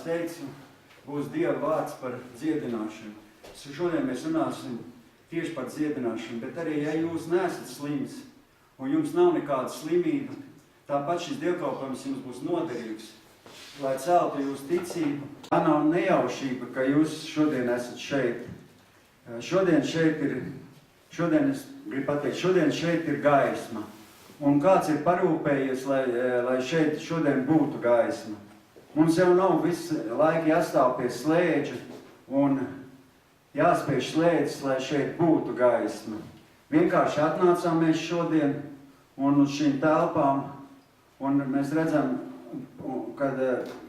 teicu, būs Dieva vārds par dziedināšanu. Šodien mēs runāsim tieši par dziedināšanu, bet arī, ja jūs neesat slims un jums nav nekāda slimība, tāpat šis dievkalpojums jums būs noderīgs, lai celtu jūs ticību. Tā nav nejaušība, ka jūs šodien esat šeit. Šodien šeit ir gaisma. Un kāds ir parūpējies, lai šeit šodien būtu gaisma. Mums jau nav visu laiku jāstāv pie slēdža un jāspiež slēdzes, lai šeit būtu gaisma. Vienkārši atnācām mēs šodien un uz šīm telpām, un mēs redzam, kad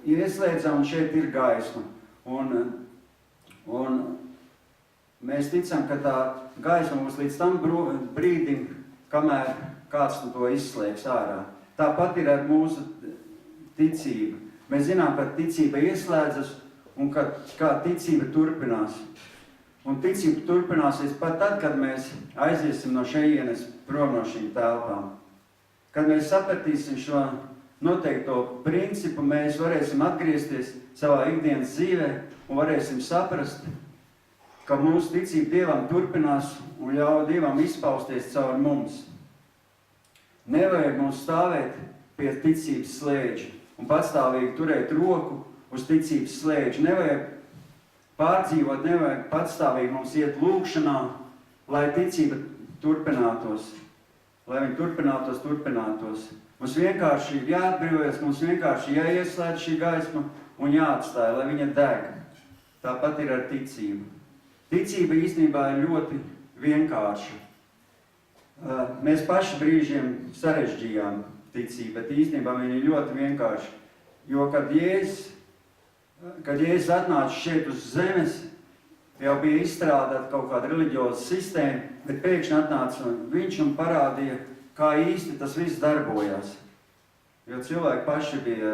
ieslēdzam, un šeit ir gaisma. Un mēs ticam, ka tā gaisma būs līdz tam brīdim, kamēr kāds to izslēgs ārā. Tāpat ir ar mūsu ticību. Mēs zinām, ka ticība ieslēdzas un kā ticība turpinās. Un ticība turpināsies pat tad, kad mēs aiziesim no šejienes prom no šīm telpām. Kad mēs sapratīsim šo noteikto principu, mēs varēsim atgriezties savā ikdienas dzīvē un varēsim saprast, ka mūsu ticība Dievam turpinās un ļauj Dievam izpausties caur mums. Nevajag mums stāvēt pie ticības slēdža un patstāvīgi turēt roku uz ticības slēdža. Nevajag pārdzīvot, nevajag patstāvīgi mums iet lūgšanā, lai ticība turpinātos. Lai viņa turpinātos. Mums vienkārši ir jāatbrīvojas, mums vienkārši jāieslēdz šī gaisma un jāatstāja, lai viņa deg. Tāpat ir ar ticību. Ticība īstenībā ir ļoti vienkārša. Mēs paši brīžiem sarežģījām ticību, bet īstenībā viņa ir ļoti vienkārša. Jo, kad Jēzus atnāca šeit uz zemes, jau bija izstrādāta kaut kāda reliģioza sistēma, bet pēkšņi atnāca viņš un parādīja, kā īsti tas viss darbojās. Jo cilvēki paši bija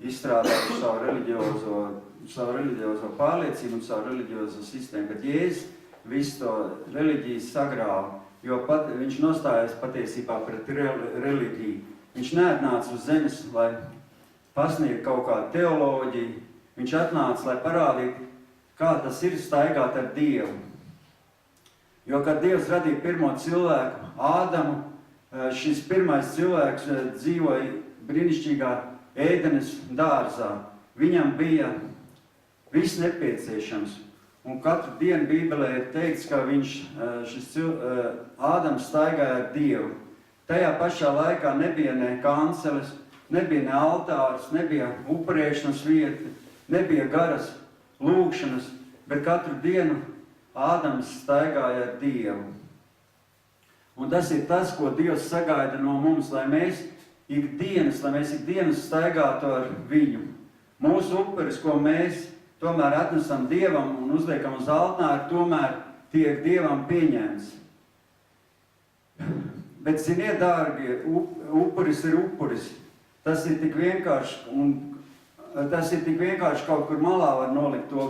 izstrādājuši savu reliģiozo pārliecību un savu reliģiozo sistēmu, bet Jēzus visu to reliģiju sagrāva, jo viņš nostājās patiesībā pret reliģiju. Viņš neatnāca uz zemes, lai pasniegtu kaut kādu teoloģiju. Viņš atnāca, lai parādītu, kā tas ir staigāt ar Dievu. Jo, kad Dievs radīja pirmo cilvēku, Ādamu, šis pirmais cilvēks dzīvoja brīnišķīgā Ēdenes dārzā. Viņam bija viss nepieciešams. Un katru dienu Bībelē ir teikts, ka Ādams staigāja ar Dievu. Tajā pašā laikā nebija ne kanceles, nebija ne altārs, nebija upurēšanas vieta, nebija garas lūgšanas, bet katru dienu Ādams staigāja ar Dievu. Un tas ir tas, ko Dievs sagaida no mums, lai mēs ikdienas staigātu ar viņu. Mūsu upuris, ko mēs tomēr atnesam Dievam un uzliekam uz altāra, tomēr tiek Dievam pieņemts. Bet, ziniet, dārgie, upuris ir upuris. Tas ir tik vienkārši kaut kur malā var nolikt to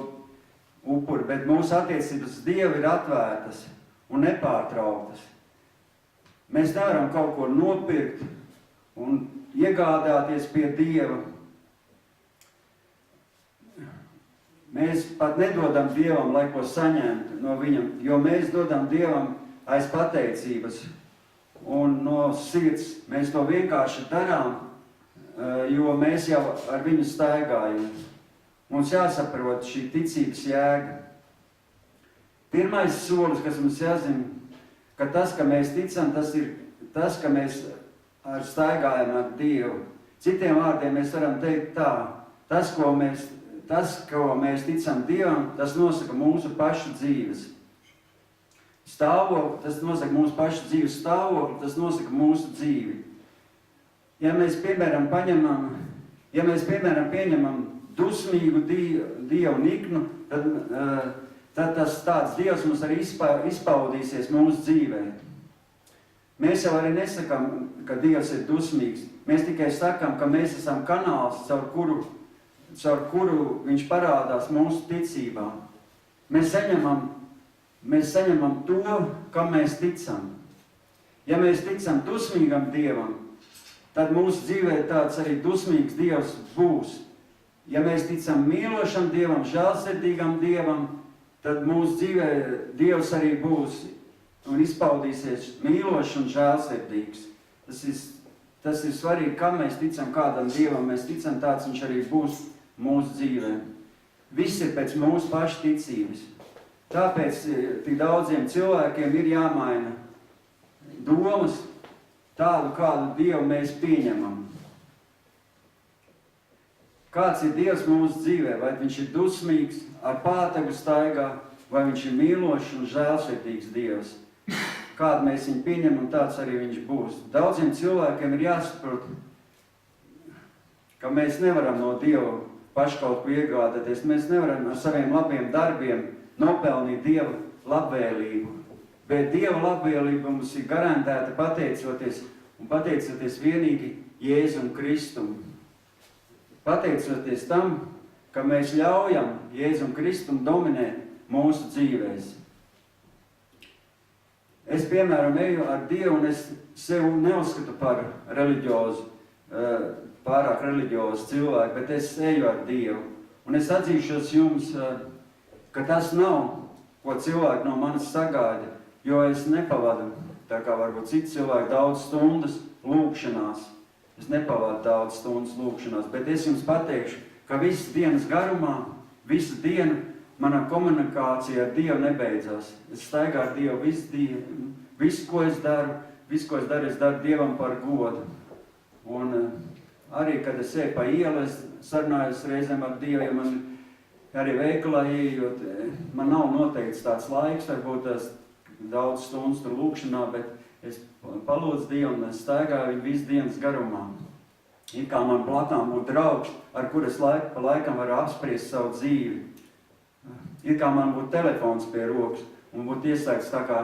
upuri, bet mūsu attiecības Dievu ir atvērtas un nepārtrauktas. Mēs nevaram kaut ko nopirkt un iegādāties pie Dieva. Mēs pat nedodam Dievam, lai ko saņemtu no viņam, jo mēs dodam Dievam aiz pateicības un no sirds. Mēs to vienkārši darām, jo mēs jau ar viņu staigājam. Mums jāsaprot šī ticības jēga. Pirmais solis, kas mums jāzina, ka tas, ka mēs ticam, tas ir tas, ka mēs staigājam ar Dievu. Citiem vārdiem mēs varam teikt tā, tas, ko mēs ticam Dievam, tas nosaka mūsu pašu dzīves stāvokli, tas nosaka mūsu pašu dzīves stāvokli, tas nosaka mūsu dzīvi. Ja mēs, piemēram, pieņemam dusmīgu Dievu niknu, tad tas tāds Dievs mums arī izpaudīsies mūsu dzīvē. Mēs jau arī nesakām, ka Dievs ir dusmīgs. Mēs tikai sakām, ka mēs esam kanāls, caur kuru viņš parādās mūsu ticībā. Mēs saņemam to, kam mēs ticam. Ja mēs ticam dusmīgam Dievam, tad mūsu dzīvē tāds arī dusmīgs Dievs būs. Ja mēs ticam mīlošam Dievam, žēlsirdīgam Dievam, tad mūsu dzīvē Dievs arī būs un izpaudīsies mīlošs un žēlsirdīgs. Tas ir svarīgi, kam mēs ticam, kādam Dievam mēs ticam, tāds viņš arī būs mūsu dzīvē. Viss ir pēc mūsu paša ticības. Tāpēc tik daudziem cilvēkiem ir jāmaina domas tādu, kādu Dievu mēs pieņemam. Kāds ir Dievs mūsu dzīvē? Vai viņš ir dusmīgs, ar pātagu staigā, vai viņš ir mīlošs un žēlsirdīgs Dievs? Kādu mēs viņu pieņemam, tāds arī viņš būs. Daudziem cilvēkiem ir jāsaprot, ka mēs nevaram no Dieva paši kaut ko iegādāties. Mēs nevaram ar saviem labiem darbiem nopelnīt Dieva labvēlību. Bet Dieva labvēlība mums ir garantēta pateicoties vienīgi Jēzum Kristum. Pateicoties tam, ka mēs ļaujam Jēzum Kristum dominēt mūsu dzīvēs. Es, piemēram, eju ar Dievu un es sev neuzskatu par reliģiozu, pārāk reliģiozu cilvēku, bet es eju ar Dievu. Un es atzīšos jums, ka tas nav, ko cilvēki no manis sagaida, jo es nepavadu, tā kā varbūt citi cilvēki, daudz stundas lūgšanās. Es nepavadu daudz stundas lūgšanās, bet es jums pateikšu, ka visas dienas garumā, visu dienu manā komunikācija ar Dievu nebeidzās. Es staigāju ar Dievu visu dienu, visu, ko es daru, es daru Dievam par godu. Un arī, kad es eju pa ielu, es sarunājos reizēm ar Dievu, ja man arī veikalā ejot, man nav noteikts tāds laiks, varbūt tās daudz stundas tur lūkšanā, bet es palūdzu Dievu un es staigāju viņu visu dienas garumā. Ir kā man blakām būtu draugs, ar kur es laiku pa laikam varu apspriest savu dzīvi. Ir kā man būtu telefons pie rokas un būtu ieslēgts tā kā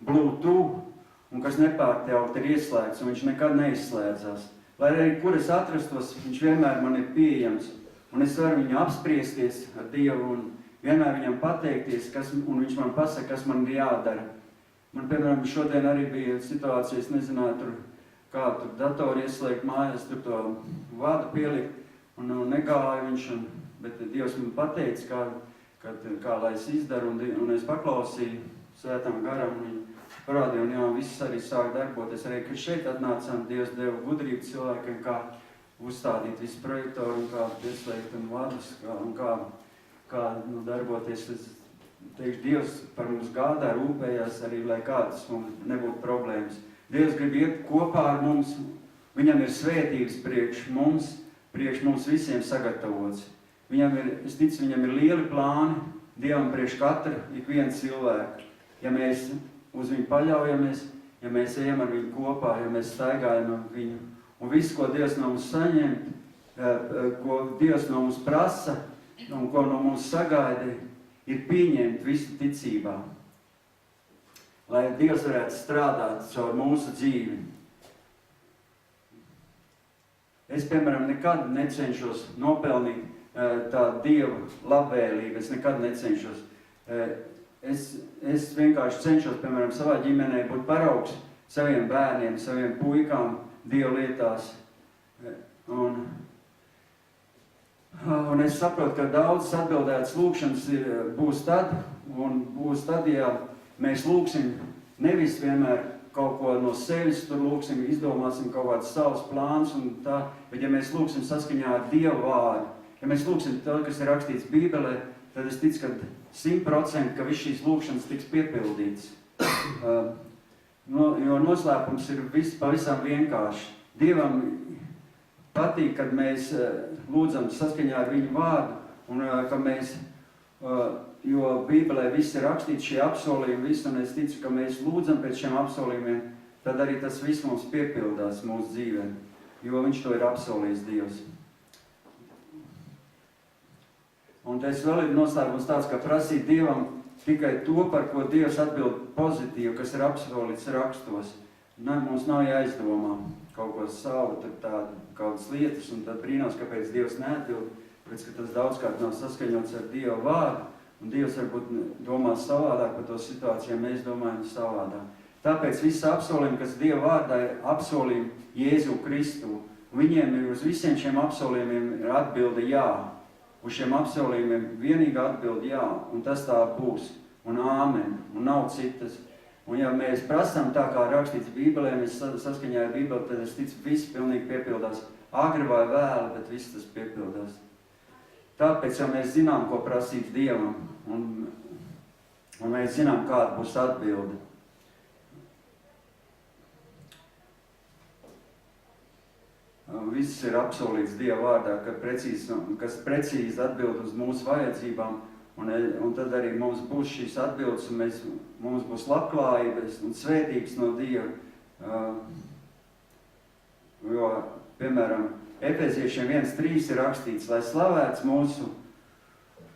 Bluetooth, un kas nepārtraukti ir ieslēgts, un viņš nekad neizslēdzās. Lai arī kur es atrastos, viņš vienmēr man ir pieejams, un es varu viņu apspriesties ar Dievu un vienmēr viņam pateikties, un viņš man pasaka, kas man ir jādara. Man, piemēram, šodien arī bija situācija, es nezināju, kā tur datoru ieslēgt mājās, tur to vadu pielikt, un negāja viņš, bet Dievs man pateica, kā lai es izdaru, un es paklausīju Svētam garam, un viņu parādīju, un jā, viss arī sāk darboties. Arī, kad šeit atnācām, Dievs deva gudrību cilvēkiem, kā uzstādīt visu projektoru, un kā ieslēgt un vadus, un kā darboties. Es teikšu, Dievs par mums gādā, rūpējās arī, lai kādas mums nebūtu problēmas. Dievs grib iet kopā ar mums, viņam ir svētības priekš mums visiem sagatavots. Es ticu, viņam ir lieli plāni, Dievam priekš katru, ikvienu cilvēku. Ja mēs uz viņu paļaujamies, ja mēs ejam ar viņu kopā, ja mēs staigājam ar viņu, un viss, ko Dievs no mums saņem, ko Dievs no mums prasa, un ko no mums sagaida, ir pieņemt visu ticībā. Lai Dievs varētu strādāt caur mūsu dzīvi. Es, piemēram, nekad necenšos nopelnīt tādu Dievu labvēlību, es nekad necenšos. Es vienkārši cenšos, piemēram, savā ģimenē būt paraugs saviem bērniem, saviem puikām Dievu lietās. Un es saprotu, ka daudzas atbildētas lūkšanas būs tad, ja mēs lūksim nevis vienmēr kaut ko no sevis, tur lūksim, izdomāsim kaut kādus savus plānus un tā, bet ja mēs lūksim saskaņā ar Dievu vārdu, ja mēs lūksim to, kas ir rakstīts Bībelē, tad es ticu, ka 100%, ka viss šīs lūkšanas tiks piepildītas. Jo noslēpums ir pavisam vienkārši. Dievam patīk, kad mēs lūdzam saskaņā ar viņu vārdu, un ka mēs, jo Bībelē viss ir rakstīts, šie apsolījumi, un es ticu, ka mēs lūdzam pēc šiem apsolījumiem, tad arī tas viss mums piepildās mūsu dzīvē, jo viņš to ir apsolījis Dievs. Un tas vēl ir noslēpums tāds, ka prasīt Dievam tikai to, par ko Dievs atbild pozitīvi, kas ir apsolīts rakstos. Mums nav jāizdomā kaut ko savu, kādas lietas, un tad brīnās, kāpēc Dievs neatbild, tāpēc, ka tas daudzkārt nav saskaņots ar Dieva vārdu, un Dievs varbūt domā savādāk par to situāciju, ja mēs domājam savādāk. Tāpēc visi apsolījumi, kas Dieva vārdā ir apsolījumi Jēzu Kristu, viņiem ir uz visiem šiem apsolījumiem ir atbilde jā. uz šiem apsolījumiem vienīgā atbild jā, un tas tā būs, un āmen, un nav citas. Un ja mēs prasām tā, kā rakstīts Bībelē, mēs saskaņā ar Bībeli, tad es ticu, viss pilnīgi piepildās. Agri vai vēli, bet viss tas piepildās. Tāpēc jau mēs zinām, ko prasīt Dievam, un mēs zinām, kāda būs atbilde. Viss ir apsolīts Dieva vārdā, kas precīzi atbild uz mūsu vajadzībām, un tad arī mums būs šīs atbildes, un mums būs labklājības un svētības no Dieva. Jo, piemēram, Efeziešiem 1:3 ir rakstīts, lai slavēts mūsu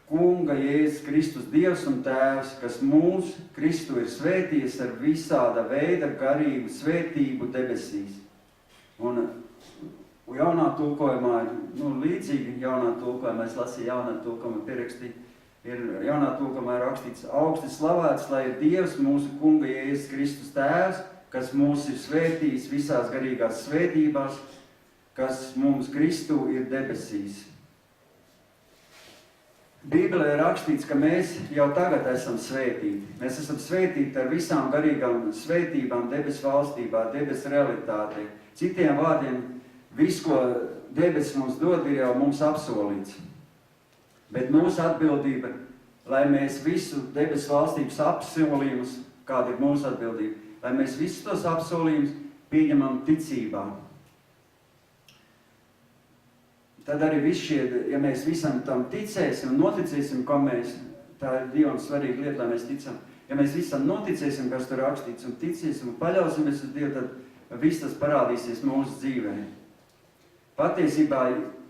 Kunga Jēzus Kristus Dievs un Tēvs, kas mūs, Kristu, ir svētījis ar visāda veida garīgu svētību debesīs. Un jaunā tulkojumā ir līdzīgi jaunā tulkojumā, es lasīju jaunā tulkojumā pierakstīt, ir jaunā tulkojumā rakstīts, augsti slavēts, lai ir Dievs mūsu Kunga Jēzus Kristus Tēvs, kas mūs ir svētījis visās garīgās svētībās, kas mums Kristu ir debesīs. Bībelē ir rakstīts, ka mēs jau tagad esam svētīti. Mēs esam svētīti ar visām garīgām svētībām debesu valstībā, debesu realitātei. Citiem vārdiem, viss, ko debesis mums dod, ir jau mums apsolīts. Bet mūsu atbildība, lai mēs visu debesu valstības apsolījumus, kāda ir mūsu atbildība, lai mēs visus tos apsolījumus pieņemam ticībā. Tad arī viss šie, ja mēs visam tam ticēsim un noticēsim, ko mēs, tā ir Dievam svarīga lieta, lai mēs ticam. Ja mēs visam noticēsim, kas tur rakstīts, un ticēsim un paļausimies uz Dievu, tad viss tas parādīsies mūsu dzīvē. Patiesībā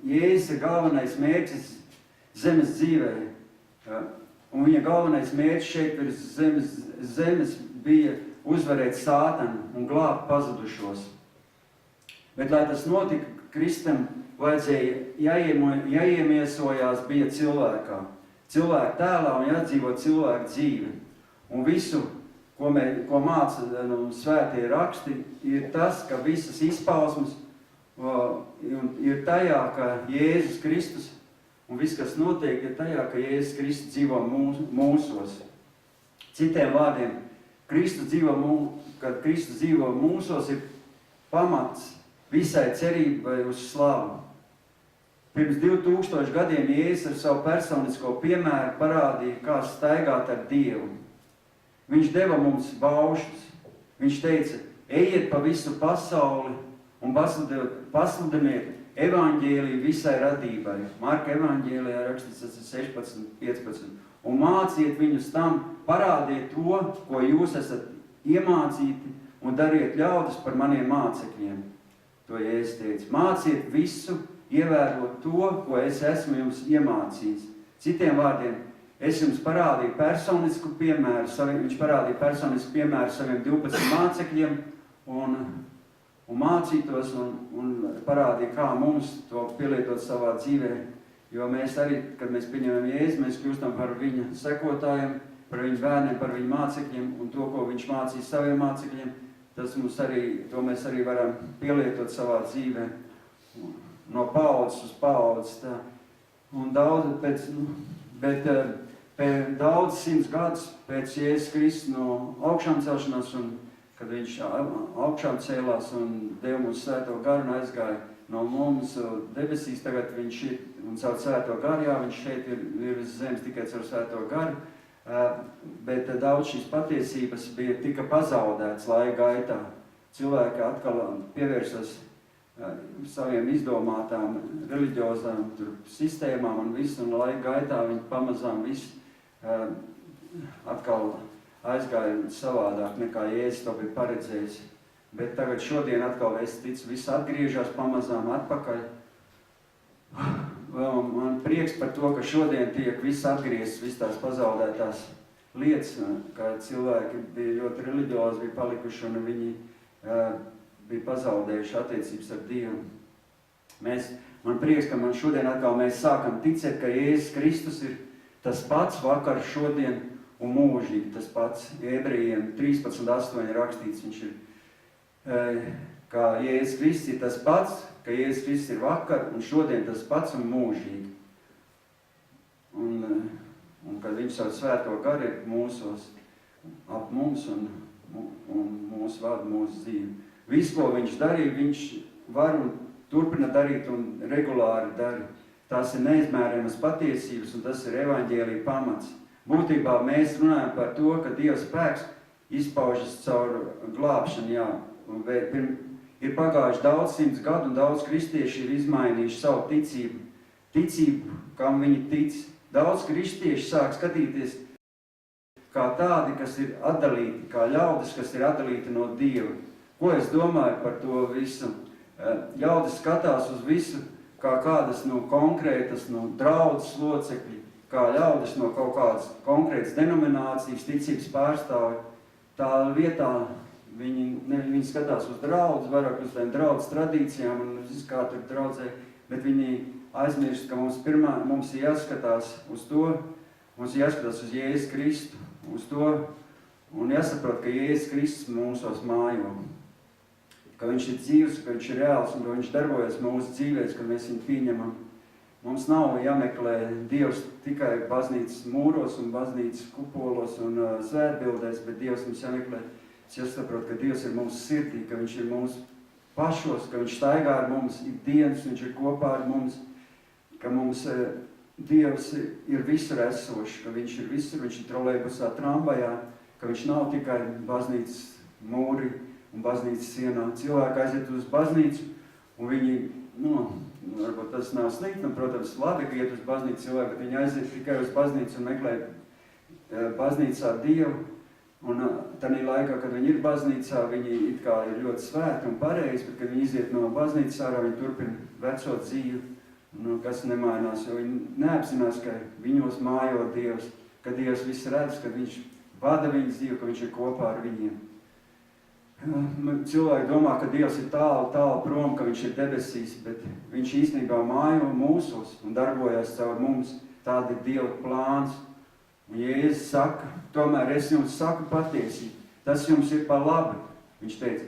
Jēzus ir galvenais mērķis zemes dzīvē. Un viņa galvenais mērķis šeit virs zemes bija uzvarēt Sātanu un glābt pazudušos. Bet, lai tas notika, Kristam vajadzēja jāiemiesojās bija cilvēkā. Cilvēka tēlā un jādzīvo cilvēka dzīve. Un visu, ko māca svētie raksti, ir tas, ka visas izpausmes ir tajā, ka Jēzus Kristus, un viss, kas notiek, ir tajā, ka Jēzus Kristus dzīvo mūsos. Citiem vārdiem, kad Kristus dzīvo mūsos, ir pamats visai cerībai uz slavu. Pirms 2000 gadiem Jēzus ar savu personisko piemēru parādīja, kā staigāt ar Dievu. Viņš deva mums baušļus. Viņš teica, ejiet pa visu pasauli un pasludiniet evaņģēliju visai radībai. Marka evaņģēlijā rakstīts 16:15. Un māciet viņus tam, parādiet to, ko jūs esat iemācīti, un dariet ļaudis par maniem mācekļiem. To Jēzus teica. Māciet visu, ievērot to, ko es esmu jums iemācījis. Citiem vārdiem, es jums parādīju personisku piemēru, viņš parādīja personisku piemēru saviem 12 mācekļiem un mācītos un parādīja, kā mums to pielietot savā dzīvē. Jo mēs arī, kad mēs pieņemam Jēzu, mēs kļūstam par viņa sekotājiem, par viņa bērniem, par viņa mācekļiem, un to, ko viņš mācīja saviem mācekļiem, to mēs arī varam pielietot savā dzīvē. No paudzes uz paudzes. Un daudz simts gadus pēc Jēzus Kristus no augšām celšanās, un kad viņš augšām cēlās un deva mums svēto garu un aizgāja no mums debesīs, tagad viņš ir, un caur svēto garu, jā, viņš šeit ir uz zemes tikai caur svēto garu, bet daudz šīs patiesības tika pazaudēts laika gaitā. Cilvēki atkal pievērsās saviem izdomātām reliģiozām sistēmām un visu, un laika gaitā viņi pamazām visu atkal aizgāja savādāk nekā Jēzus to bija paredzējis. Bet tagad šodien atkal, es ticu, viss atgriežas pamazām atpakaļ. Man prieks par to, ka šodien tiek viss atgriezts, viss tās pazaudētās lietas, ka cilvēki bija ļoti reliģiozi, bija palikuši un viņi bija pazaudējuši attiecības ar Dievu. Man prieks, ka šodien atkal mēs sākam ticēt, ka Jēzus Kristus ir tas pats vakar, šodien un mūžīgi. Tas pats Ebrejiem 13:8 rakstīts, viņš ir, ka Jēzus Kristus ir tas pats, ka Jēzus Kristus ir vakar un šodien tas pats un mūžīgi. un kad viņš savu svēto garu ir mūsos, ap mums un mūsu vada mūsu dzīvi. Visu, ko viņš darīja, viņš var un turpina darīt un regulāri dara. Tās ir neizmēramas patiesības, un tas ir evaņģēlija pamats. Būtībā mēs runājam par to, ka Dieva spēks izpaužas caur glābšanu, jā. Ir pagājuši daudz simts gadu, un daudz kristieši ir izmainījuši savu ticību, kam viņi tic. Daudz kristieši sāk skatīties kā tādi, kas ir atdalīti, kā ļaudis, kas ir atdalīti no Dieva. Ko es domāju par to visu? Ļaudis skatās uz visu kā kādas konkrētas draudzes locekļi, kā ļaudis no kaut kādas konkrētas denominācijas, ticības pārstāvi. Tā vietā viņi skatās uz draudzi, vairāk uz tiem draudzes tradīcijām un viss kā tur draudzē, bet viņi aizmirst, ka mums ir jāskatās uz to, mums ir jāskatās uz Jēzus Kristu, uz to, un jāsaprot, ka Jēzus Kristus mūsos mājo. Ka viņš ir dzīvs, ka viņš ir reāls un ka viņš darbojas mūsu dzīvēs, ka mēs viņu pieņemam. Mums nav jāmeklē Dievs tikai baznīcas mūros un baznīcas kupolos un svētbildēs, bet Dievs mums jāmeklē. Es jāsaprot, ka Dievs ir mūsu sirdī, ka viņš ir mūsu pašos, ka viņš staigā ar mums ikdienas, viņš ir kopā ar mums, ka mums Dievs ir visur esošs, ka viņš ir visur, viņš ir trolejbusā, tramvajā, ka viņš nav tikai baznīcas mūri un baznīcas sienā. Cilvēki aiziet uz baznīcu, un viņi, varbūt tas nav slikti, un, protams, labi, ka iet uz baznīcu cilvēki, bet viņi aiziet tikai uz baznīcu un meklē baznīcā Dievu, un tādā laikā, kad viņi ir baznīcā, viņi it kā ir ļoti svēti un pareizi, bet, kad viņi iziet no baznīcas ārā, viņi turpina veco dzīvi, kas nemainās, jo viņi neapzinās, ka viņos mājo Dievs, ka Dievs viss redz, ka viņš vada viņas dzīvi, ka viņš ir kopā ar viņiem. Cilvēki domā, ka Dievs ir tālu prom, ka viņš ir debesīs, bet viņš īstenībā mājo mūsos un darbojas caur mums. Tāda ir Dieva plāns. Un Jēzus saka, tomēr es jums saku patiesību, tas jums ir par labi. Viņš teica,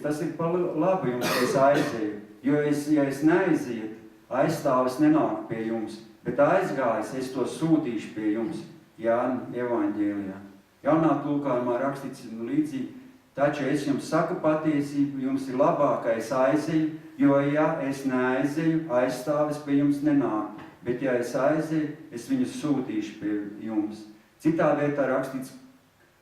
tas ir par labi jums, ka es aizēju, jo ja es neaiziet, aizstāvis nenāk pie jums, bet aizgājis, es to sūtīšu pie jums. Jāņa evaņģēlijā. Jaunā tulkojumā rakstīts līdzīgi, taču es jums saku patiesību, jums ir labāk, ka es aizēju, jo ja es neaizēju, aizstāvis pie jums nenāk, bet ja es aizēju, es viņu sūtīšu pie jums. Citā vietā rakstīts,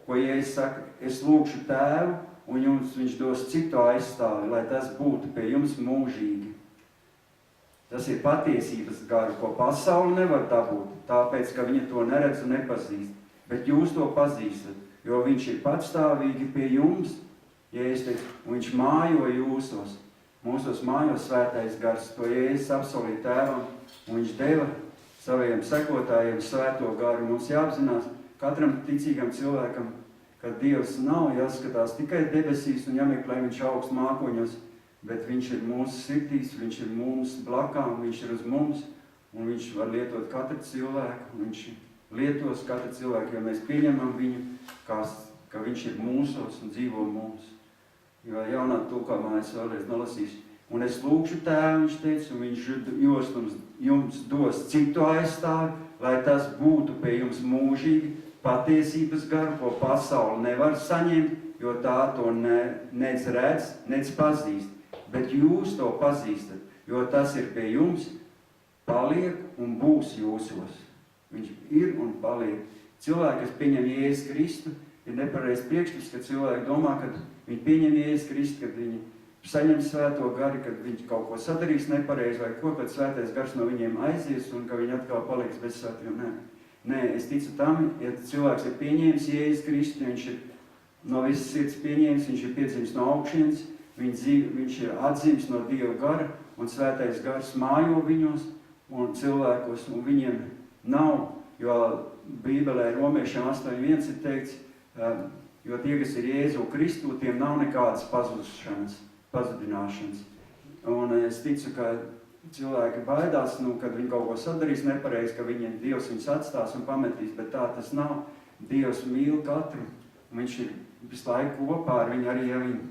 ko Jēzus saka, es lūgšu Tēvu, un jums viņš dos citu aizstāvi, lai tas būtu pie jums mūžīgi. Tas ir patiesības garu, ko pasauli nevar dabūt, tāpēc, ka viņa to neredz un nepazīst, bet jūs to pazīstat. Jo viņš ir patstāvīgi pie jums, Jēzus teica, un viņš mājo jūsos. Mūsos mājo svētais gars, to Jēzus apsolīja Tēvam, un viņš deva saviem sekotājiem svēto garu. Mums jāapzinās katram ticīgam cilvēkam, ka Dievs nav jāskatās tikai debesīs un jāmeklē viņš augst mākoņos, bet viņš ir mūsu sirdīs, viņš ir mūsu blakām, viņš ir uz mums, un viņš var lietot katru cilvēku, un viņš lietos katru cilvēku, jo mēs pieņemam viņu, ka viņš ir mūsos un dzīvo mums. Jo jaunā tulkojumā es vēlreiz nolasīšu. Un es lūgšu Tēvu, viņš teica, un viņš jums dos citu aizstāvi, lai tas būtu pie jums mūžīgi, patiesības garu, ko pasauli nevar saņemt, jo tā to nec redz, nec pazīst. Bet jūs to pazīstat, jo tas ir pie jums, paliek un būs jūsos. Viņš ir un paliek. Cilvēki, kas pieņem Jēzus Kristu, ir nepareizs priekšstats, ka cilvēki domā, ka viņi pieņem Jēzus Kristu, kad viņi saņem svēto gari, kad viņi kaut ko sadarīs nepareizi vai ko, kad svētais gars no viņiem aizies un ka viņi atkal paliks bez svētiem. Nē, es ticu tam, ja cilvēks ir pieņēmis Jēzus Kristu, viņš ir no visas sirds pieņēmis, viņš ir piedzimis no augšienes, viņš ir atzīmes no Dieva gara un svētais gars mājo viņos un cilvēkos, un viņiem nav, jo Bībelē Romiešiem 8.1 ir teikts, jo tie, kas ir Jēzu Kristu, tiem nav nekādas pazudināšanas. Un es ticu, ka cilvēki baidās, kad viņi kaut ko sadarīs nepareizi, ka Dievs viņus atstās un pametīs, bet tā tas nav. Dievs mīl katru, un viņš ir visu laiku kopā ar viņu, arī ja viņi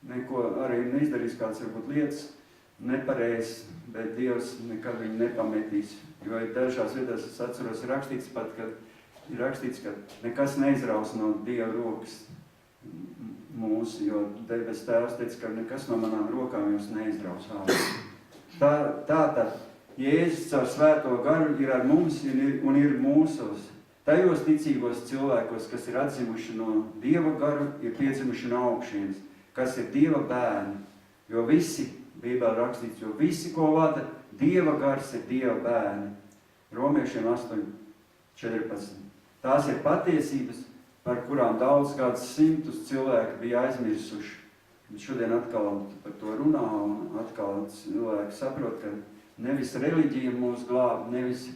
neko arī neizdarīs kāds varbūt lietas, nepareizs, bet Dievs nekad viņu nepametīs. Jo ir dažās vietās, es atceros, rakstīts pat, ir rakstīts, ka nekas neizraus no Dieva rokas mūsu, jo debes Tēvs teica, ka nekas no manām rokām jūs neizraus ārā. Tātad Jēzus caur svēto garu ir ar mums un ir mūsos. Tajos ticīgos cilvēkos, kas ir atzimuši no Dieva garu, ir piedzimuši no augšienes, kas ir Dieva bērni. Jo visi, Bībelē rakstīts, jo visi, ko vada Dieva gars, ir Dieva bērni. Romiešiem 8:14. Tās ir patiesības, par kurām daudz kādus simtus cilvēku bija aizmirsuši. Bet šodien atkal par to runā un atkal cilvēki saprot, ka nevis reliģija mūs glāb, nevis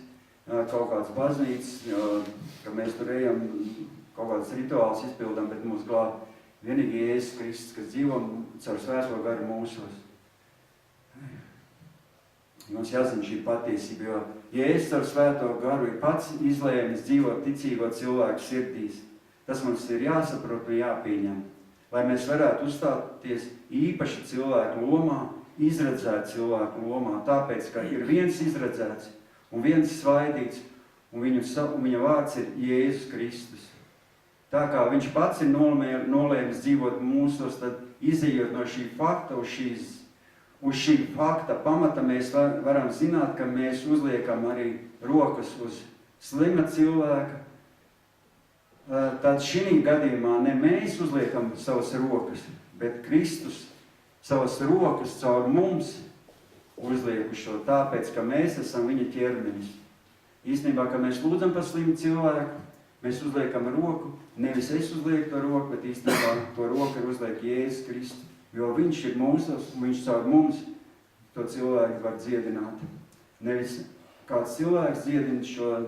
kaut kāds baznīcas, ka mēs tur ejam, kaut kāds rituāls izpildām, bet mūs glāb vienīgi Jēzus Kristus, kas dzīvo caur svēto garu mūsos. Mums jāzina šī patiesība, jo Jēzus caur svēto garu ir pats izlēmis dzīvot ticīgo cilvēku sirdīs. Tas mums ir jāsaprot un jāpieņem, lai mēs varētu uzstāties īpaši cilvēku lomā, izredzēt cilvēku lomā, tāpēc, ka ir viens izredzēts un viens svaidīts, un viņa vārds ir Jēzus Kristus. Tā kā viņš pats ir nolēmis dzīvot mūsos, tad izejot no šī fakta, uz šī fakta pamata mēs varam zināt, ka mēs uzliekam arī rokas uz slima cilvēka. Tad šī gadījumā ne mēs uzliekam savas rokas, bet Kristus savas rokas caur mums uzliek uz šo, tāpēc, ka mēs esam viņa ķermenis. Īstenībā, ka mēs lūdzam par slimu cilvēku, mēs uzliekam roku, nevis es uzlieku to roku, bet īstenībā to roku ir uzliek Jēzus Kristus, jo viņš ir mūsos, un viņš caur mums to cilvēku var dziedināt. Nevis kāds cilvēks dziedina šo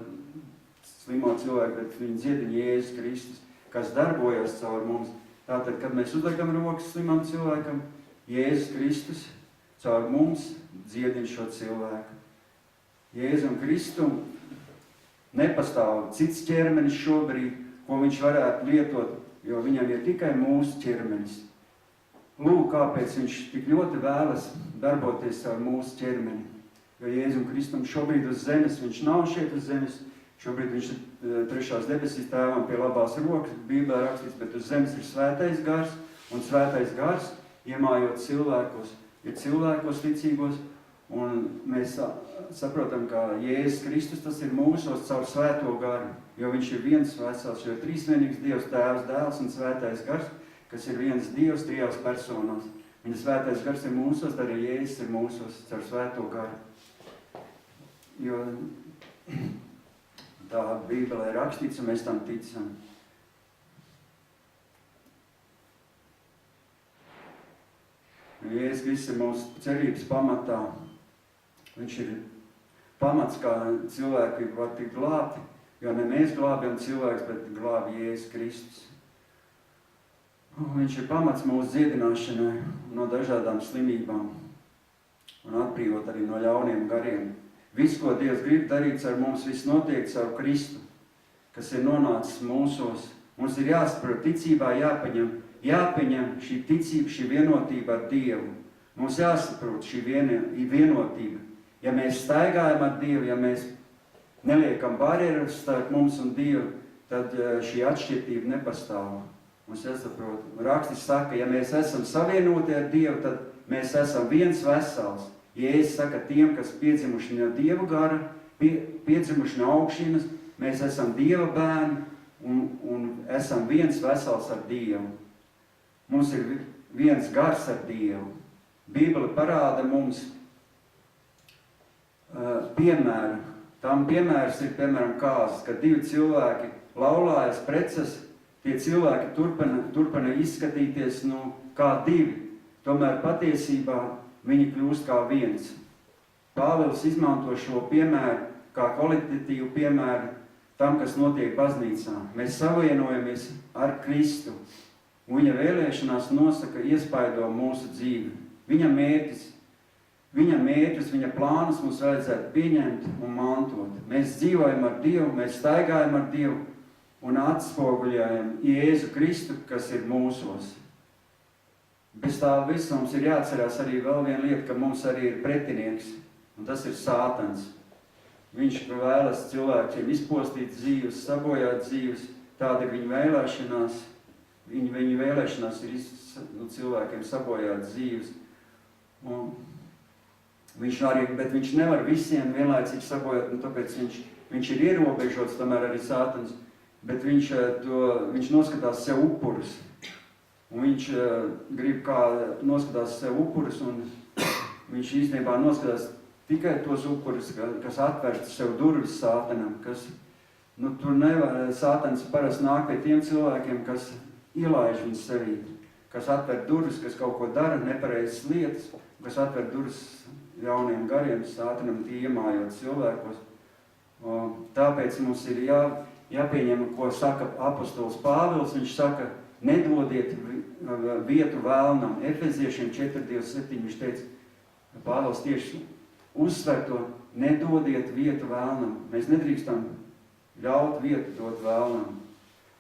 slimo cilvēku, bet viņi dziedina Jēzus Kristus, kas darbojas caur mums. Tātad, kad mēs uzliekam rokas slimam cilvēkam, Jēzus Kristus caur mums dziedina šo cilvēku. Jēzum Kristum nepastāv cits ķermenis šobrīd, ko viņš varētu lietot, jo viņam ir tikai mūsu ķermenis. Lūk, kāpēc viņš tik ļoti vēlas darboties ar mūsu ķermeni. Jo Jēzum Kristum šobrīd uz zemes, viņš nav šeit uz zemes, šobrīd viņš ir trešās debesīs Tēvam pie labās rokas, Bībelē rakstīts, bet uz zemes ir svētais gars, un svētais gars, iemājot cilvēkos, ir cilvēkos ticīgos, un mēs saprotam, ka Jēzus Kristus tas ir mūsos caur svēto garu, jo viņš ir viens vesels, jo trīsvienīgs Dievs, Tēvs, Dēls un svētais gars, kas ir viens Dievs trijās personās. Viņa svētais gars ir mūsos, tad arī Jēzus ir mūsos caur svēto garu. Jo tā Bībelē ir rakstīts, un mēs tam ticam. Jēzus Kristus ir mūsu cerības pamatā. Viņš ir pamats, kā cilvēki var tikt glābti, jo ne mēs glābjam cilvēks, bet glābi Jēzus Kristus. Viņš ir pamats mūsu dziedināšanai no dažādām slimībām un atbrīvot arī no ļauniem gariem. Viss, ko Dievs grib darīt ar mums, viss notiek caur Kristu, kas ir nonācis mūsos. Mums ir jāsaprot, ticībā jāpieņem šī ticība, šī vienotība ar Dievu. Mums jāsaprot šī vienotība. Ja mēs staigājam ar Dievu, ja mēs neliekam barjeras starp mums un Dievu, tad šī atšķirtība nepastāv. Mums jāsaprot, rakstis saka, ja mēs esam savienoti ar Dievu, tad mēs esam viens vesels. Jēzus saka, tiem, kas piedzimuši no Dieva gara, piedzimuši no augšienes, mēs esam Dieva bērni un esam viens vesels ar Dievu. Mums ir viens gars ar Dievu. Bībele parāda mums piemēru. Tam piemērs ir, piemēram, kāzas, kad divi cilvēki laulājas preces, tie cilvēki turpina izskatīties kā divi. Tomēr patiesībā viņi kļūst kā viens. Pāvils izmanto šo piemēru kā kvalitatīvu piemēru tam, kas notiek baznīcā. Mēs savienojamies ar Kristu, un viņa vēlēšanās nosaka iespaido mūsu dzīvi. Viņa mērķus, viņa plānus mums vajadzētu pieņemt un mantot. Mēs dzīvojam ar Dievu, mēs staigājam ar Dievu un atspoguļojam Jēzu Kristu, kas ir mūsos. Bez tā visa mums ir jāatcerās arī vēl viena lieta, ka mums arī ir pretinieks, un tas ir Sātans. Viņš vēlas cilvēkiem izpostīt dzīves, sabojāt dzīves, tāda ir viņa vēlēšanās. Viņa vēlēšanās ir cilvēkiem sabojāt dzīves. Un bet viņš nevar visiem vienlaicīgi sabojāt, un tāpēc viņš ir ierobežots, tomēr arī Sātans, bet viņš noskatās sev upurus. Un viņš grib noskatās sev upurus, un viņš īstenībā noskatās tikai tos upurus, kas atver sev durvis Sātanam, Sātans parasti nāk pie tiem cilvēkiem, kas ielaiž viņu sevī, kas atver durvis, kas kaut ko dara, nepareizas lietas, kas atver durvis jauniem gariem, Sātanam tie iemājot cilvēkos. Tāpēc mums ir jāpieņem, ko saka apostols Pāvils, viņš saka, nedodiet vietu vēlnam. Efeziešiem 4:27 viņš teica, Pāvils tieši uzsver to, nedodiet vietu vēlnam. Mēs nedrīkstam ļaut vietu dot vēlnam.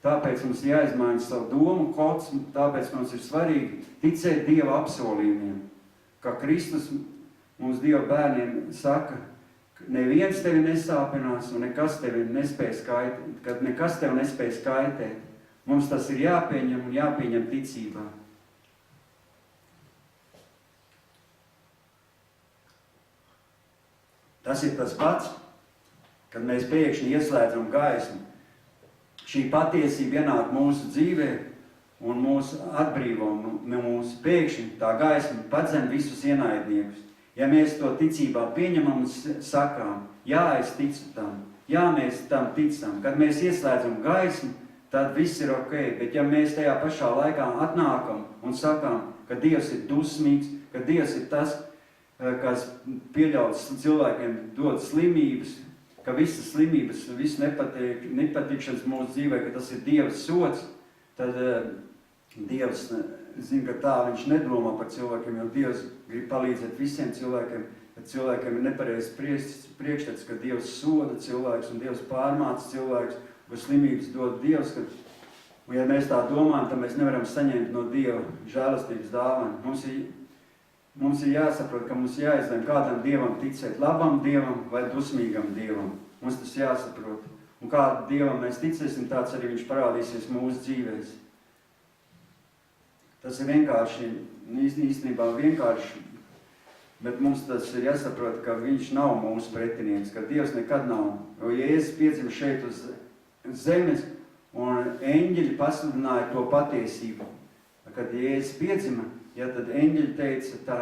Tāpēc mums jāizmaina savu domu kods, tāpēc mums ir svarīgi ticēt Dieva apsolījumiem. Kā Kristus mums Dieva bērniem saka, neviens tevi nesāpinās un nekas tevi nespēj skaitēt, kad nekas tevi nespēj skaitēt. Mums tas ir jāpieņem un jāpieņem ticībā. Tas ir tas pats, kad mēs pēkšņi ieslēdzam gaismu. Šī patiesība ienāk mūsu dzīvē un mūs atbrīvo mūsu pēkšņi. Tā gaisma padzen visus ienaidniekus. Ja mēs to ticībā pieņemam un sakām, jā, es ticu tam, jā, mēs tam ticam. Kad mēs ieslēdzam gaismu, tad viss ir ok, bet ja mēs tajā pašā laikā atnākam un sakām, ka Dievs ir dusmīgs, ka Dievs ir tas, kas pieļauts cilvēkiem dod slimības, ka visas slimības, viss nepatikšanas mūsu dzīvē, ka tas ir Dieva sods, tad Dievs zina, ka tā viņš nedomā par cilvēkiem, jo Dievs grib palīdzēt visiem cilvēkiem, kad cilvēkiem ir nepareizs priekšstats, ka Dievs soda cilvēks un Dievs pārmāca cilvēks, ko slimības dod Dievs, un ja mēs tā domājam, tad mēs nevaram saņemt no Dieva žēlastības dāvanu. Mums ir jāsaprot, ka mums jāizlem, kādam Dievam ticēt, labam Dievam vai dusmīgam Dievam. Mums tas jāsaprot. Un kādu Dievam mēs ticēsim, tāds arī viņš parādīsies mūsu dzīvēs. Tas ir vienkārši, īstenībā vienkārši, bet mums tas ir jāsaprot, ka viņš nav mūsu pretinieks, ka Dievs nekad nav. Jo Jēzus piedzima šeit uz zemes, un eņģeļi pasludināja to patiesību. Kad Jēzus piedzima, tad eņģeļi teica tā,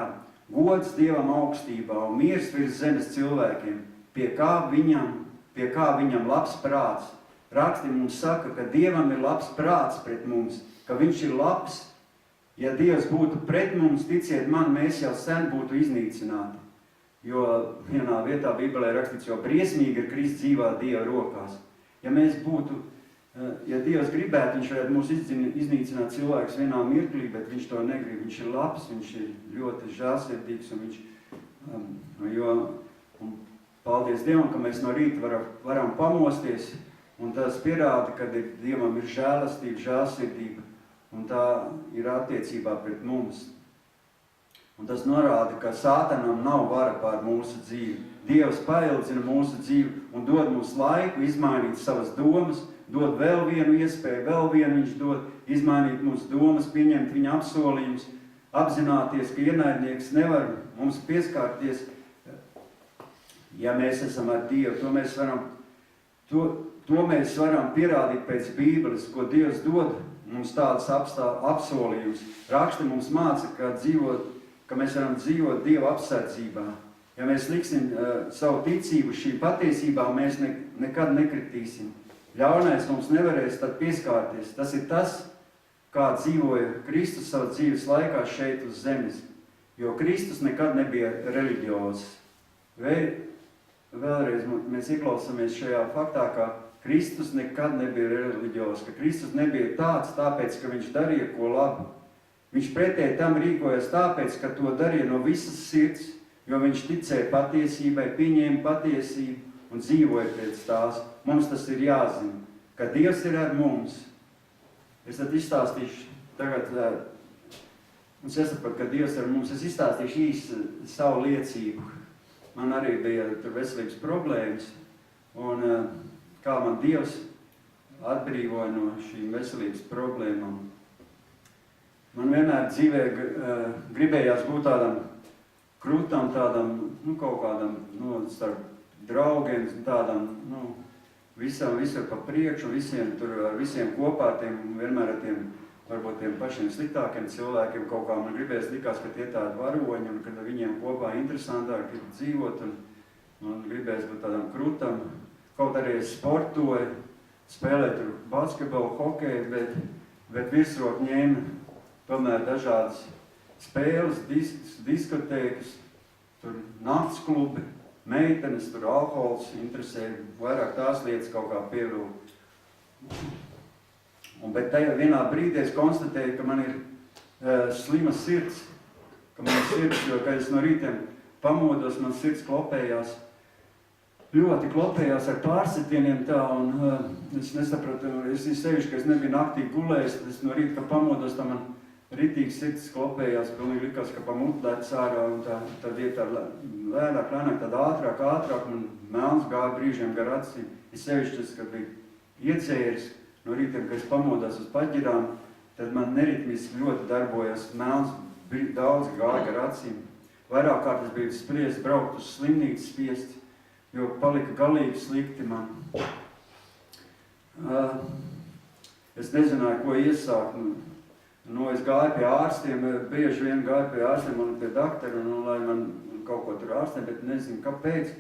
gods Dievam augstībā un miers virs zemes cilvēkiem, pie kā viņam labs prāts. Raksti mums saka, ka Dievam ir labs prāts pret mums, ka viņš ir labs. Ja Dievs būtu pret mums, ticiet man, mēs jau sen būtu iznīcināti. Jo vienā vietā Bībelē rakstīts, jo briesmīgi ir krist dzīvā Dieva rokās. Ja Dievs gribētu, viņš varētu mūs iznīcināt cilvēkus vienā mirklī, bet viņš to negrib. Viņš ir labs, viņš ir ļoti žēlsirdīgs, un paldies Dievam, ka mēs no rīta varam pamosties, un tas pierāda, ka Dievam ir žēlastība, žēlsirdība, un tā ir attiecībā pret mums. Un tas norāda, ka Sātanam nav vara pār mūsu dzīvi. Dievs paildzina mūsu dzīvi un dod mums laiku izmainīt savas domas, dod vēl vienu iespēju, vēl vienu viņš dod, izmainīt mūsu domas, pieņemt viņa apsolījumus, apzināties, ka ienaidnieks nevar mums pieskārties, ja mēs esam ar Dievu. To mēs varam pierādīt pēc Bībeles, ko Dievs dod mums tādas apsolījumus. Raksti mums māca, ka mēs varam dzīvot Dieva apsardzībā. Ja mēs liksim savu ticību šī patiesībā, mēs nekad nekritīsim. Ļaunais mums nevarēs tad pieskārties. Tas ir tas, kā dzīvoja Kristus savu dzīves laikā šeit uz zemes. Jo Kristus nekad nebija reliģiozs. Vēlreiz mēs ieklausāmies šajā faktā, ka Kristus nekad nebija reliģiozs, ka Kristus nebija tāds, tāpēc, ka viņš darīja ko labu. Viņš pretēji tam rīkojas tāpēc, ka to darīja no visas sirds, jo viņš ticēja patiesībai, pieņēma patiesību un dzīvoja pēc tās. Mums tas ir jāzina, ka Dievs ir ar mums. Es tad izstāstīšu tagad Un sasapratu, ka Dievs ar mums, es izstāstīšu īsti savu liecību. Man arī bija tur veselības problēmas, un kā man Dievs atbrīvoja no šīm veselības problēmām. Man vienmēr dzīvē gribējās būt tādam krūtam, tādam, kaut kādam, starp draugiem, tādam, visur pa priekšu, ar visiem kopā, vienmēr ar tiem, varbūt tiem pašiem sliktākiem cilvēkiem, kaut kā man likās, ka tie tādi varoņi, un kad viņiem kopā interesantāk ir dzīvot, un gribējās būt tādam krūtam. Kaut arī es sportoju, spēlēju tur basketbolu, hokeju, bet virsroku ņēma tomēr dažādas spēles, diskotēkas, tur nakts klubi, meitenes, tur alkohols interesē, vairāk tās lietas kaut kā pievilku. Bet tajā vienā brīdī es konstatēju, ka man ir slima sirds, jo, kad es no rītiem pamodos, man sirds klopējās, ļoti klopējās ar pārsitieniem tā, un es nesapratu, es sevišķi, ka es nebiju naktī gulējis, es no rīta, kad pamodos, tā man ritīgi sirds klopējās, pilnīgi likās, ka pa mutlētas ārā, un tad iet tā lēnāk, tad ātrāk, un melns gāja brīžiem gar acīm. Es sevišķi, kad biju iedzēris, no rītiem, kad es pamodās uz paģirām, tad man neritmiski ļoti darbojas, melns daudz gāja gar acīm. Vairāk kārt es biju spriest, braukt uz slimnīcu spiest, jo palika galīgi slikti man. Es nezināju, ko iesākt. Es gāju pie ārstiem, bieži vien gāju pie ārstiem un pie dakteru, lai man kaut ko tur ārstē, bet nezinu, kāpēc.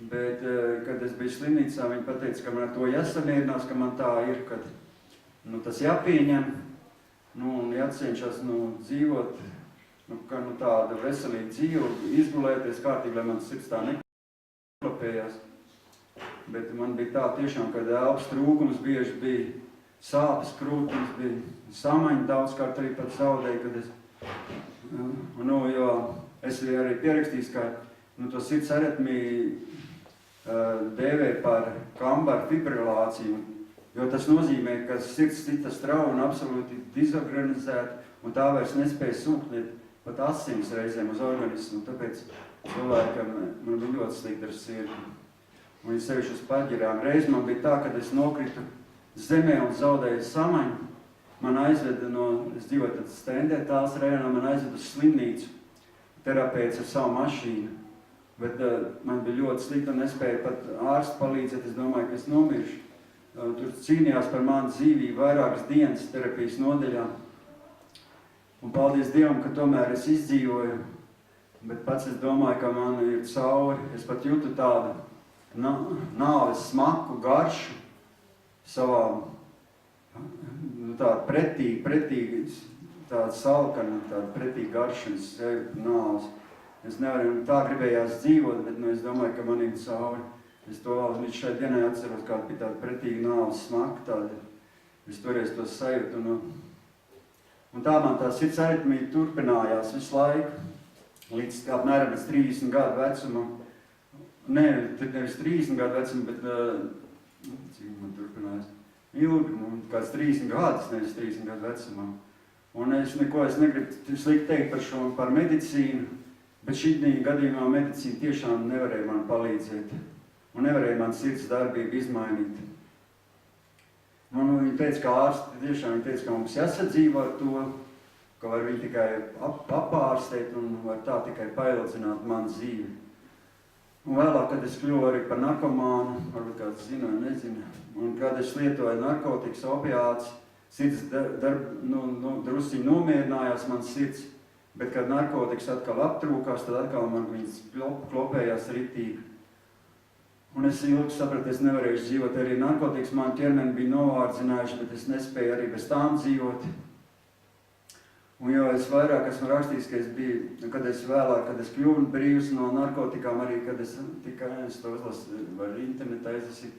Bet, kad es biju slimnīcā, viņi pateica, ka man ar to jāsamierinās, ka man tā ir, ka tas jāpieņem, un jācenšas dzīvot, tādu veselīgu dzīvi, izgulēties kārtīgi, lai man sirds tā neklopējās. Bet man bija tā tiešām, kad elpas trūkums bieži bija, sāpes krūtums bija, samaņa daudzkārt arī pat zaudēju, kad jo es arī pierakstījis, ka to sirds aritmiju dēvē par kambaru fibrilāciju, jo tas nozīmē, ka sirds cita strauja un absolūti dizorganizēta, un tā vairs nespēja sūkt pat asins reizēm uz organismu, tāpēc cilvēkam man bija ļoti slikti ar sirdi. Un es sevišķi uz paģirām. Reiz man bija tā, kad es nokritu zemē un zaudēju samaņu, man aizveda es dzīvoju tad Stendē, tās rajonā, man aizveda uz slimnīcu, terapeits ar savu mašīnu. Bet man bija ļoti slikti un nespēja pat ārsti palīdzēt, es domāju, ka es nomiršu. Tur cīnījās par manu dzīvību vairākas dienas terapijas nodaļā. Un paldies Dievam, ka tomēr es izdzīvoju, bet pats es domāju, ka man ir cauri. Es pat jūtu tādu nāves smaku garšu savā, tāda pretīgi, tāda salkana, tāda pretīgi garša, es sevi nāves. Es nevaru, tā gribējās dzīvot, bet es domāju, ka man ir cauri. Es to līdz šai dienai atceros, kāda bija tāda pretīga nāves smaka, tāda. Es toreiz to sajūtu. Un tā man tā sirds aritmija turpinājās visu laiku, līdz apmēram 30 gadu vecumam. Nevis 30 gadu vecumam, bet, cik man turpinājās? Ilgi, kāds 30 gadus, nevis 30 gadu vecumam. Un es negribu slikti teikt par medicīnu, bet šī gadījumā medicīna tiešām nevarēja man palīdzēt un nevarēja man sirds darbību izmainīt. Viņi teica, ka ārsti tiešām teica, ka mums jāsadzīvo ar to, ka var viņu tikai apārstēt un var tā tikai paildzināt manu dzīvi. Un vēlāk, kad es kļuvu arī par narkomānu, varbūt kāds zina vai nezina, un kad es lietoju narkotikas, opiātus, sirds drusciņi nomierinājās mans sirds. Bet, kad narkotikas atkal aptrūkās, tad atkal man viņas klopējās ritīgi. Un es ilgi sapratu, es nevarēšu dzīvot. Arī narkotikas man ķermeni bija novārdzinājuši, bet es nespēju arī bez tām dzīvot. Un jo es vairāk esmu rakstījis, ka es biju, kad es kļuvu brīvs no narkotikām, arī kad es to uzlasu, var internetā izlasīt,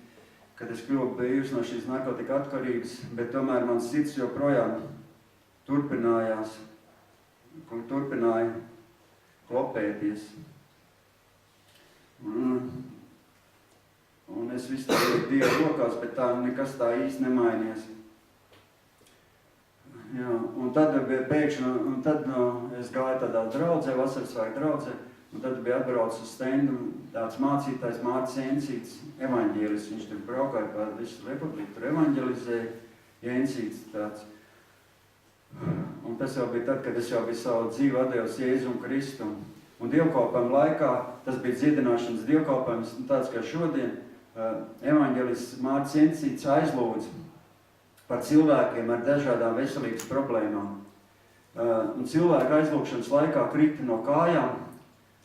kad es kļuvu brīvs no šīs narkotika atkarības, bet tomēr man sirds joprojām turpināja klopēties. Un es visu tā Dievu rokās, bet tā nekas tā īsti nemainījās. Jā, un tad bija pēkšņi, un tad es gāju tādā draudzē, Vasarsvētku draudzē, un tad bija atbraucis uz stendu tāds mācītājs Mārcis Jensīts, evaņģēlis, viņš tur braukāja pār visu republiku, tur evaņģelizēja, Jensīts tāds. Un tas jau bija tad, kad es jau biju savu dzīvi atdevis Jēzum Kristu. Un dievkalpojumu laikā, tas bija dziedināšanas dievkalpojums, tāds kā šodien, evaņģelis Mārcis Jensīts aizlūdz par cilvēkiem ar dažādām veselības problēmām. Un cilvēku aizlūgšanas laikā krita no kājām.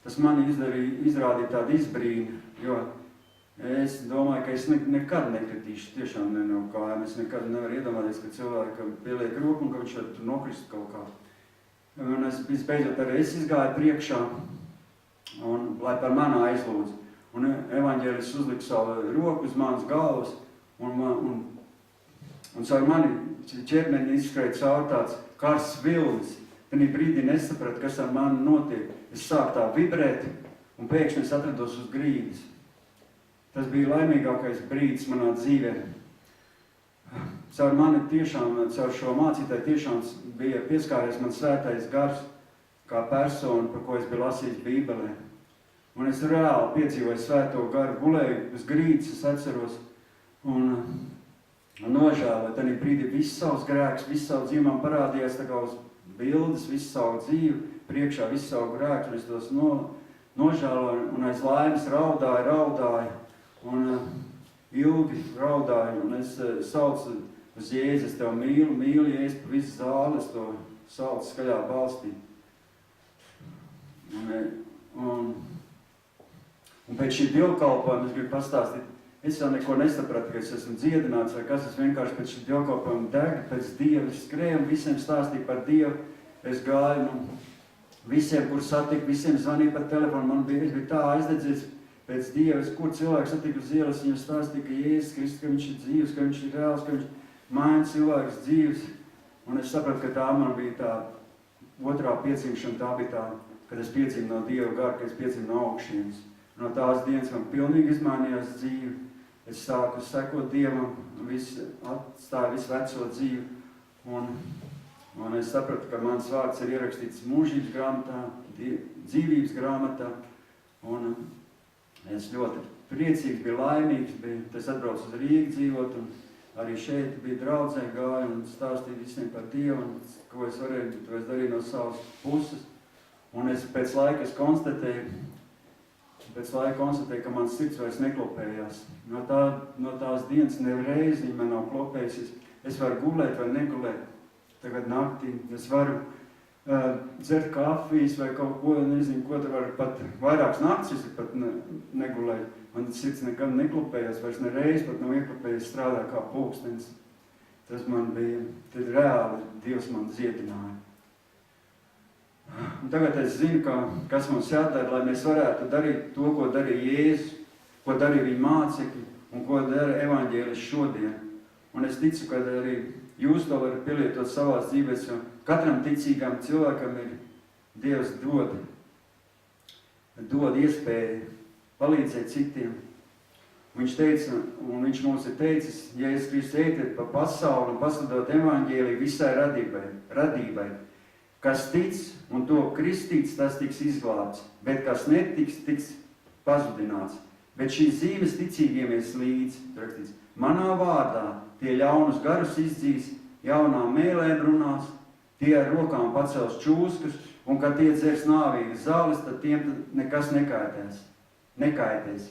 Tas man izrādīja tādu izbrīnu, jo es domāju, ka es nekad nekritīšu tiešām ne no kājām. Es nekad nevaru iedomāties, ka cilvēkam pieliek roku un ka viņš var tur nokrist kaut kā. Un es beidzot arī izgāju priekšā, un, lai par mani aizlūdz. Un evaņģēlis uzlika savu roku uz manas galvas, un caur mani ķermeni izskrēja caur tāds karsts vilnis. Tenī brīdī nesapratu, kas ar mani notiek. Es sāku tā vibrēt, un pēkšņi es atrados uz grīdas. Tas bija laimīgākais brīdis manā dzīvē. Caur mani tiešām, caur šo mācītāju tiešām bija pieskāries man svētais gars, kā persona, par ko es biju lasījis Bībelē. Un es reāli piedzīvoju svēto garu, gulēju uz grīdas, es atceros, un nožēloju. Tenī brīdī viss savs grēks, viss savu dzīvi man parādījās tā kā uz bildes, visu savu dzīvi, priekšā visu savu grēku, un es tos nožēloju, un aiz laimes raudāju, un ilgi raudāju, un es saucu uz Jēzu, es tev mīlu, Jēzu, pa visu zāli, es to saucu skaļā balstī. Un pēc šī dievkalpojuma es gribu pastāstīt, es jau neko nesapratu, ka es esmu dziedināts vai kas, es vienkārši pēc šī dievkalpojuma degu, pēc Dieva, es skrēju un visiem stāstīju par Dievu, es gāju, visiem, kur satiku, visiem zvanīju par telefonu, es biju tā aizdedzies pēc Dieva, kur cilvēks satiku uz ielas, viņam stāstīja, ka Jēzus Kristus, ka viņš ir dzīvs, ka viņš ir reāls, ka viņš maina cilvēks dzīvs, un es sapratu, ka tā man bija tā otrā piedzimšana, tā bija tā, kad es piedzīvu no Dieva gara, ka es piedzīvu no augšienes. No tās dienas man pilnīgi izmainījās dzīve. Es sāku sekot Dievam, atstāju visu veco dzīvi, un es sapratu, ka mans vārds ir ierakstīts mūžības grāmatā, dzīvības grāmatā, un es ļoti priecīgs, biju laimīgs, es atbraucu uz Rīgu dzīvot, un arī šeit bija draudzē gāju un stāstīju visiem par Dievu, un ko es varēju, to es darīju no savas puses, un es pēc laika konstatēju, ka mans sirds vairs neklopējās. No tās dienas nereiz viņa man nav klopējusies. Es varu gulēt vai negulēt. Tagad naktī es varu dzert kafijas vai kaut ko, nezinu, ko tur var pat vairākas naktis pat negulēt. Man sirds nekad neklopējās, vairs nereiz pat nav ieklopējies, strādā kā pulkstenis. Tas man bija, tad reāli Dievs man dziedināja. Un tagad es zinu, kas mums jādara, lai mēs varētu darīt to, ko darīja Jēzus, ko darīja viņa mācekļi un ko dara evaņģēlis šodien. Un es ticu, ka arī jūs to varat pielietot savās dzīvēs, jo katram ticīgam cilvēkam ir Dievs dod iespēju palīdzēt citiem. Viņš teica, un viņš mums ir teicis, Jēzus Kristus ejiet pa pasauli un pasludināt evaņģēliju visai radībai. Kas tic un to kristīts, tas tiks izglābts, bet kas netiks, tiks pazudināts. Bet šīs zīmes ticīgiem ies līdzi, rakstīts, manā vārdā tie ļaunus garus izdzīs, jaunām mēlēm runās, tie ar rokām pacels čūskas, un kad tie dzers nāvīgas zāles, tad tiem nekas nekaitēs.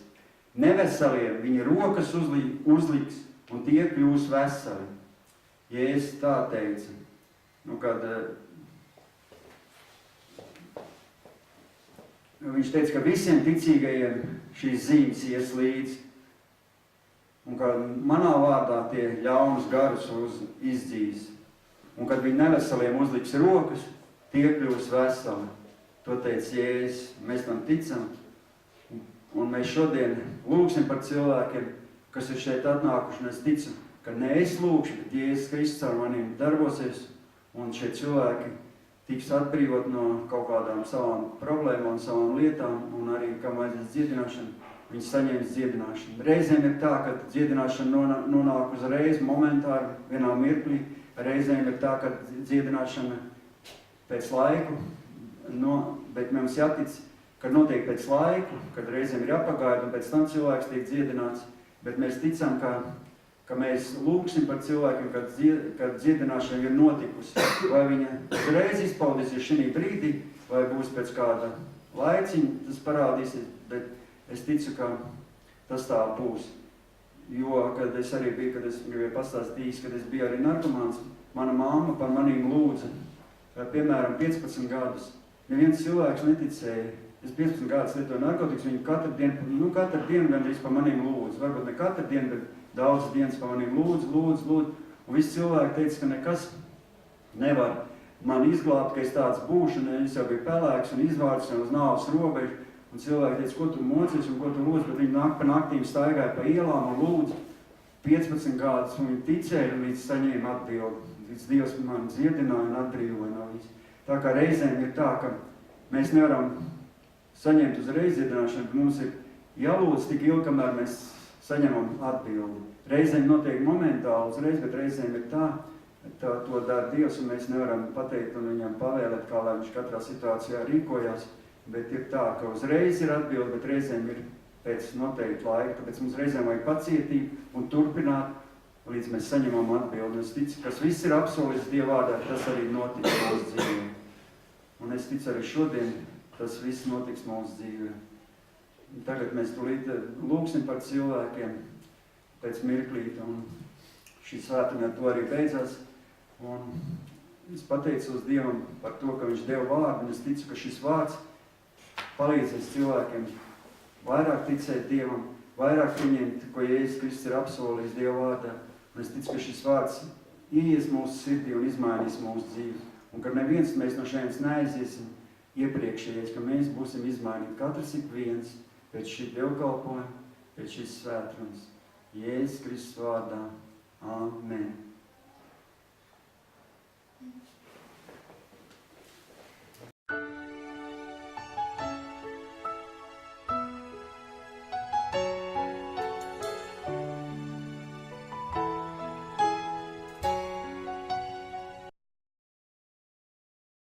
Neveseliem viņa rokas uzliks, un tie kļūs veseli. Jēzus tā teica, viņš teica, ka visiem ticīgajiem šīs zīmes ies līdzi, un ka manā vārdā tie ļaunus garus izdzīs, un kad viņi neveseliem uzliks rokas, tie kļūs veseli. To teica Jēzus, mēs tam ticam, un mēs šodien lūgsim par cilvēkiem, kas ir šeit atnākuši, un es ticu, ka ne es lūgšu, bet Jēzus Kristus ar maniem darbosies, un šie cilvēki tiks atbrīvot no kaut kādām savām problēmām, savām lietām, un arī, kam vajadzēs dziedināšanu, viņi saņems dziedināšanu. Reizēm ir tā, ka dziedināšana nonāk uzreiz, momentāri, vienā mirklī. Reizēm ir tā, ka dziedināšana pēc laiku, bet mums jātic, ka notiek pēc laiku, kad reizēm ir jāpagaida, un pēc tam cilvēks tiek dziedināts. Bet mēs ticam, ka mēs lūgsim par cilvēkiem, kad dziedināšana ir notikusi. Vai viņa uzreiz izpaudīsies šī brīdī, vai būs pēc kāda laiciņa, tas parādīsies, bet es ticu, ka tas tā būs. Jo, kad es arī biju, kad es gribēju pastāstījis, kad es biju arī narkomāns, mana mamma par manīm lūdza, piemēram, 15 gadus. Neviens cilvēks neticēja. Es 15 gadus lietoju narkotikas, viņi katru dienu gandrīz par manīm lūdzu. Varbūt ne katru dienu, bet daudz dienas par manīm lūdzu. Un visi cilvēki teica, ka nekas nevar man izglābt, ka es tāds būšu, un es jau biju pelēks un izvārds un uz nāves robežu. Un cilvēki teica, ko tu mocies un ko tu lūdzu, bet viņi pa naktīm staigāja pa ielām un lūdzu 15 gadus, un viņi ticēja, līdz saņēma atbildi. Līdz Dievs man dziedināja un atbrīvoja no visu. Tā kā reizēm ir tā, ka mēs nevaram saņemt uzreiz dziedināšanu, bet mums ir jālūdz tik ilgi, kamēr mēs saņemam atbildi. Reizēm notiek momentāli uzreiz, bet reizēm ir tā to dara Dievs, un mēs nevaram pateikt un viņam pavēlēt, kā lai viņš katrā situācijā rīkojās. Bet ir tā, ka uzreiz ir atbildi, bet reizēm ir pēc noteikta laika, tāpēc mums reizēm vajag pacietību un turpināt, līdz mēs saņemam atbildi. Es ticu, kas viss ir apsolīts Dieva vārdā, tas arī notiks mūsu dzīvē. Un es ticu arī šodien, tas viss notiks mūsu dzīvē. Tagad mēs tūlīt lūgsim par cilvēkiem pēc mirklīta, un šī svētdiena ar to arī beidzās. Un es pateicos Dievam par to, ka viņš deva vārdu, un es ticu, ka šis vārds palīdzēs cilvēkiem vairāk ticēt Dievam, vairāk pieņemt, ko Jēzus Kristus ir apsolījis Dieva vārdā. Un es ticu, ka šis vārds ieies mūsu sirdī un izmainīs mūsu dzīvi. Un ka neviens mēs no šeit neaiziesim iepriekšējais, ka mēs būsim izmainīti katrs ik viens pēc šī dievkalpojuma, pēc šīs svētdienas. Jēzus Kristus vārdā. Āmen.